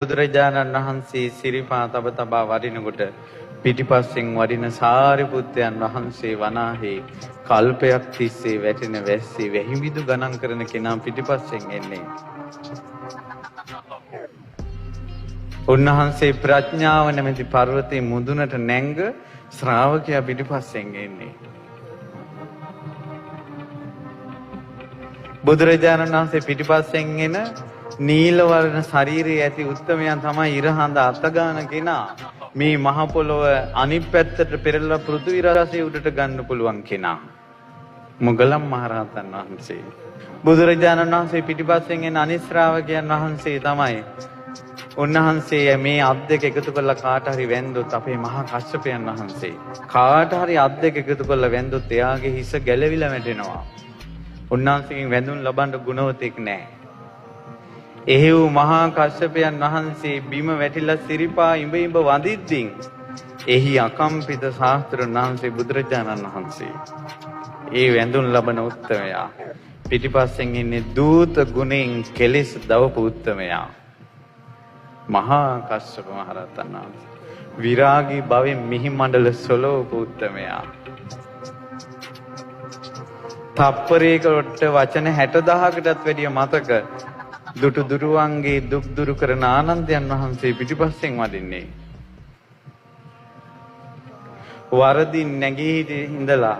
බුදුරජාණන් වහන්සේ සිරිපා තබ තබා වඩිනකොට පිටිපස්සෙන් වඩින සාරිපුත්තයන් වහන්සේ වනාහේ කල්පයක් තිස්සේ වැටෙන වැස්සේ වැහිමිදු ගණන් කරන කෙනා පිටිපස්සෙන් එන්නේ. උන්වහන්සේ ප්‍රඥාව නැමැති පර්වතයේ මුදුනට නැංග ශ්‍රාවකයා පිටිපස්සෙන් එන්නේ. බුදුරජාණන් වහන්සේ පිටිපස්සෙන් එන නීල වර්ණ ශරීරයේ ඇති උත්තමයන් තමයි ඉරහඳ අතගාන කෙනා. මේ මහ පොළොව අනිත් පැත්තට පෙරලා පෘථිවි රසය උඩට ගන්න පුළුවන් කෙනා. මොගලම් මහරහතන් වහන්සේ. බුදුරජාණන් වහන්සේ පිටිපස්සෙන් එන අනිත් ශ්‍රාවකයන් වහන්සේ තමයි. උන්වහන්සේ මේ අත් දෙක එකතු කරලා කාට හරි වැන්දොත් අපේ මහා කස්සපයන් වහන්සේ. කාට හරි අත් දෙක එකතු කරලා වැන්දොත් එයාගේ හිස ගැලවිලා වැටෙනවා. උන්වහන්සේගෙන් වැඳුම් ලබන්න ගුණවතෙක් නැහැ. එහෙව් මහා කස්සපයන් වහන්සේ බිම වැටිලා සිරිපා ඉඹ වඳිද්දී එහි අකම්පිත ශාස්ත්‍රඥ වහන්සේ බුදුරජාණන් වහන්සේ ඒ වැඳුම් ලබන උත්තමයා පිටිපස්සෙන් ඉන්නේ දූත ගුණෙන් කෙලෙස් දවපු උත්තමයා මහා කස්සප මහ රහතන් වහන්සේ විරාගී භවෙන් මිහි මණ්ඩල සොලවපු උත්තමයා තප්පරයකට වචන 60000කටත් වැඩිය මතක දුටු දුරුවන්ගේ දුක් දුරු කරන ආනන්දයන් වහන්සේ පිටිපස්සෙන් වඩින්නේ. වරදින් නැගී ඉඳලා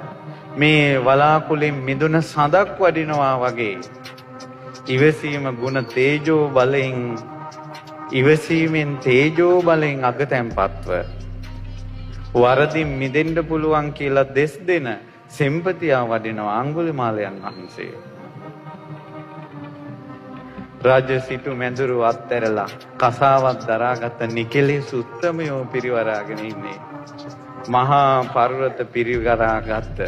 මේ වලාකුළෙන් මිදුන සඳක් වඩිනවා වගේ ඉවසීම ගුණ තේජෝ බලෙන් ඉවසීමෙන් තේජෝ බලෙන් අගතැන්පත්ව වරදින් මිදෙන්න පුළුවන් කියලා දෙස් දෙන සෙම්පතියා වඩිනවා අඟුලිමාලයන් වහන්සේ. රාජ සිටු මැදුරු අත්හැරලා කසාවක් දරාගත් නිකලෙස් උත්තමයෝ පිරිවරාගෙන ඉන්නේ. මහා පර්වත පිරිවරාගත්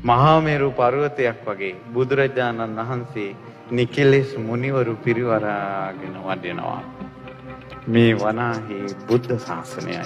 මහා මේරු පර්වතයක් වගේ බුදුරජාණන් වහන්සේ නිකලෙස් මුනිවරු පිරිවරාගෙන වඩිනවා. මේ වනාහි බුද්ධ ශාසනයයි.